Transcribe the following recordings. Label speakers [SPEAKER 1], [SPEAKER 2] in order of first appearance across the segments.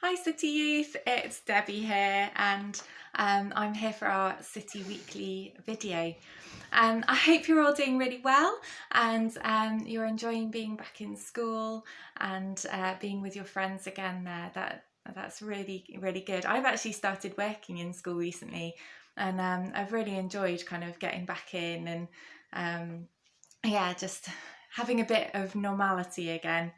[SPEAKER 1] Hi City Youth, it's Debbie here, and I'm here for our City Weekly video. I hope you're all doing really well, and you're enjoying being back in school and being with your friends again there. That's really, really good. I've actually started working in school recently, and I've really enjoyed kind of getting back in and just having a bit of normality again.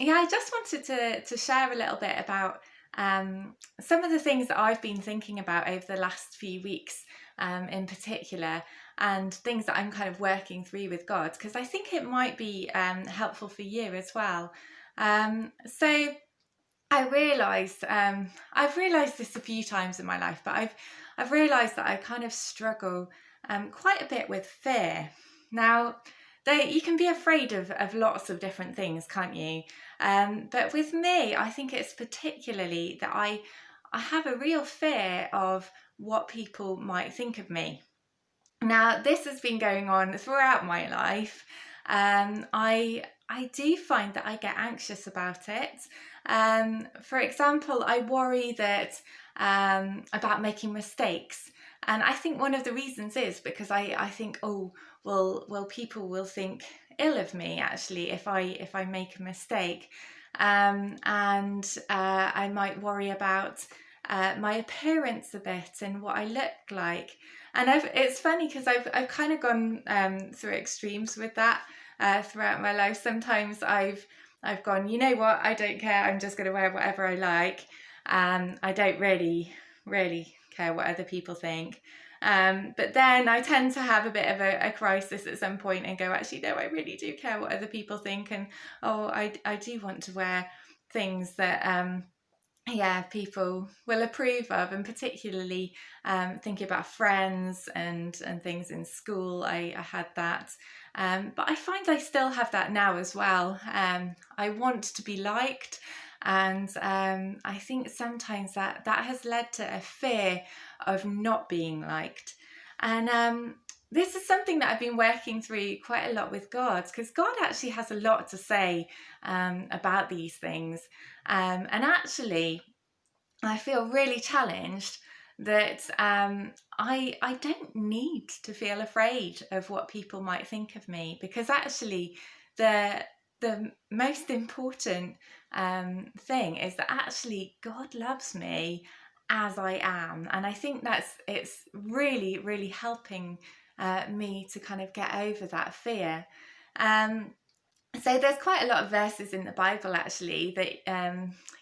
[SPEAKER 1] I just wanted to share a little bit about some of the things that I've been thinking about over the last few weeks in particular, and things that I'm kind of working through with God, because I think it might be helpful for you as well. So I realised, I've realised this a few times in my life, but I've realised that I kind of struggle quite a bit with fear. Now, you can be afraid of lots of different things, can't you? But with me, I think it's particularly that I have a real fear of what people might think of me. Now, this has been going on throughout my life. I do find that I get anxious about it. For example, I worry that about making mistakes. And I think one of the reasons is because I think, oh, well, people will think ill of me actually if I make a mistake, and I might worry about my appearance a bit and what I look like. And it's funny because I've kind of gone through extremes with that throughout my life. Sometimes I've gone, you know what, I don't care. I'm just going to wear whatever I like. I don't really care what other people think. But then I tend to have a bit of a crisis at some point and go, actually, no, I really do care what other people think. And I do want to wear things that people will approve of, and particularly thinking about friends and things in school. I had that, but I find I still have that now as well. I want to be liked, and I think sometimes that has led to a fear of not being liked. And this is something that I've been working through quite a lot with God, because God actually has a lot to say about these things. And actually, I feel really challenged that I don't need to feel afraid of what people might think of me, because actually the most important thing is that actually God loves me as I am, and I think it's really, really helping me to kind of get over that fear. So there's quite a lot of verses in the Bible actually that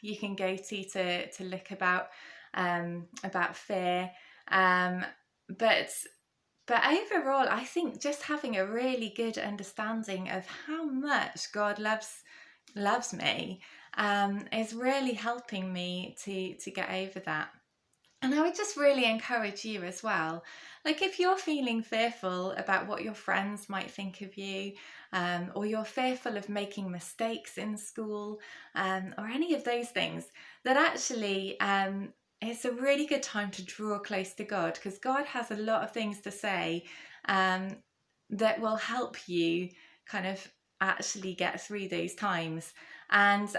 [SPEAKER 1] you can go to look about fear, but overall, I think just having a really good understanding of how much God loves me is really helping me to get over that. And I would just really encourage you as well. Like, if you're feeling fearful about what your friends might think of you, or you're fearful of making mistakes in school, or any of those things, that actually it's a really good time to draw close to God, because God has a lot of things to say that will help you kind of actually get through those times. And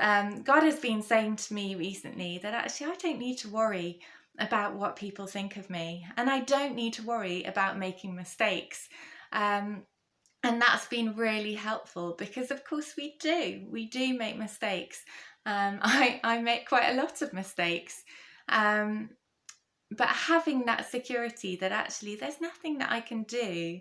[SPEAKER 1] God has been saying to me recently that actually I don't need to worry about what people think of me, and I don't need to worry about making mistakes. And that's been really helpful, because of course we do make mistakes. I make quite a lot of mistakes, but having that security that actually there's nothing that I can do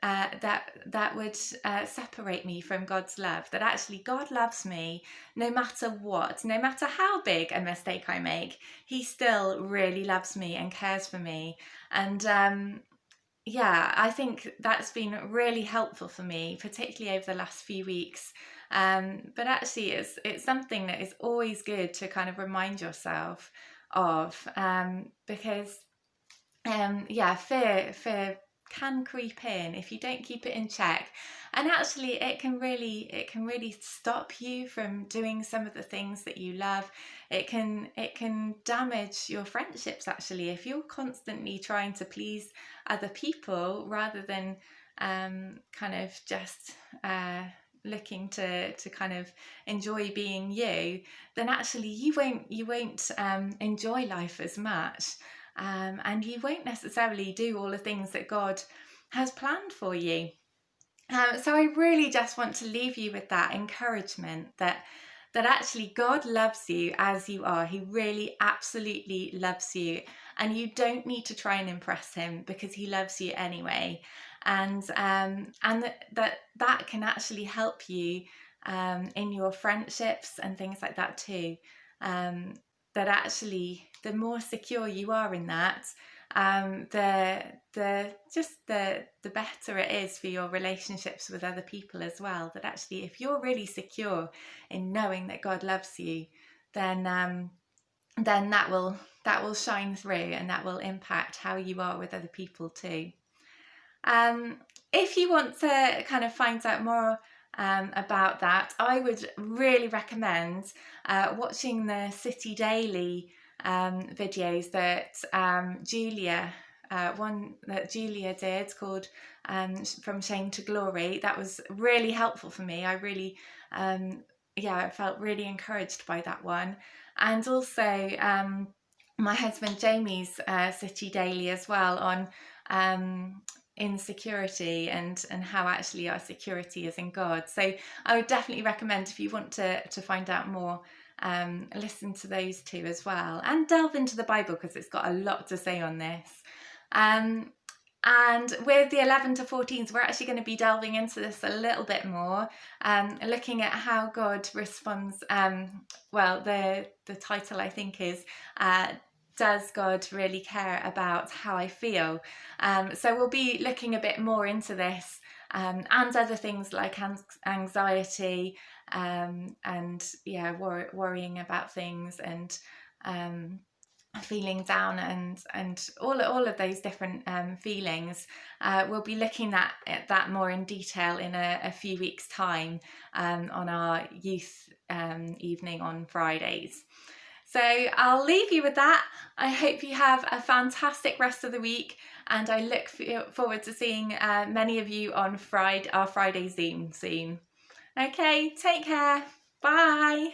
[SPEAKER 1] that would separate me from God's love, that actually God loves me no matter what, no matter how big a mistake I make, he still really loves me and cares for me. And I think that's been really helpful for me, particularly over the last few weeks. But actually it's something that is always good to kind of remind yourself of, because fear can creep in if you don't keep it in check, and actually it can really stop you from doing some of the things that you love. It can damage your friendships actually, if you're constantly trying to please other people rather than kind of just looking to kind of enjoy being you, then actually you won't enjoy life as much, and you won't necessarily do all the things that God has planned for you. So I really just want to leave you with that encouragement that actually God loves you as you are. He really absolutely loves you, and you don't need to try and impress him, because he loves you anyway. And that can actually help you in your friendships and things like that too. That actually, the more secure you are in that, the better it is for your relationships with other people as well. That actually, if you're really secure in knowing that God loves you, then that will shine through, and that will impact how you are with other people too. If you want to kind of find out more about that, I would really recommend watching the City Daily videos that Julia did, called From Shame to Glory. That was really helpful for me. I really I felt really encouraged by that one. And also my husband Jamie's City Daily as well, on insecurity and how actually our security is in God. So I would definitely recommend, if you want to find out more, listen to those two as well, and delve into the Bible, because it's got a lot to say on this. And with the 11 to 14s, we're actually going to be delving into this a little bit more, looking at how God responds. The title, I think, is Does God Really Care About How I Feel? So we'll be looking a bit more into this, and other things like anxiety, and worrying about things, and feeling down, and all of those different feelings. We'll be looking at that more in detail in a few weeks' time, on our youth evening on Fridays. So I'll leave you with that. I hope you have a fantastic rest of the week, and I look forward to seeing many of you on our Friday Zoom soon. Okay, take care. Bye.